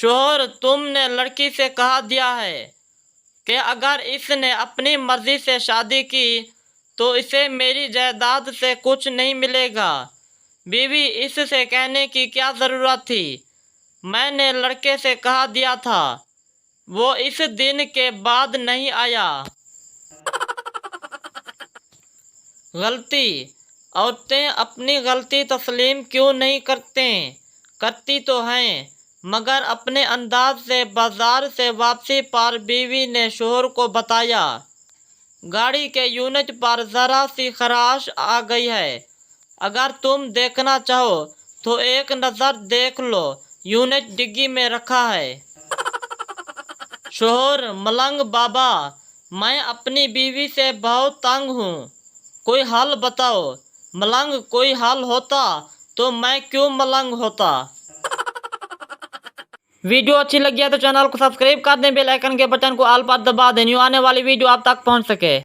شوہر: تم نے لڑکی سے کہا دیا ہے کہ اگر اس نے اپنی مرضی سے شادی کی تو اسے میری جائیداد سے کچھ نہیں ملے گا۔ بیوی: اس سے کہنے کی کیا ضرورت تھی، میں نے لڑکے سے کہا دیا تھا، وہ اس دن کے بعد نہیں آیا۔ غلطی: عورتیں اپنی غلطی تسلیم کیوں نہیں کرتی تو ہیں، مگر اپنے انداز سے بازار سے واپسی پر بیوی نے شوہر کو بتایا، گاڑی کے یونٹ پر ذرا سی خراش آ گئی ہے، اگر تم دیکھنا چاہو تو ایک نظر دیکھ لو، یونٹ ڈگی میں رکھا ہے۔ شوہر: ملنگ بابا، میں اپنی بیوی سے بہت تنگ ہوں، کوئی حل بتاؤ۔ ملنگ: کوئی حل ہوتا تو میں کیوں ملنگ ہوتا۔ ویڈیو اچھی لگی ہے تو چینل کو سبسکرائب کر دیں، بیل آئیکن کے بٹن کو آل پر دبا دیں، نیو آنے والی ویڈیو آپ تک پہنچ سکے۔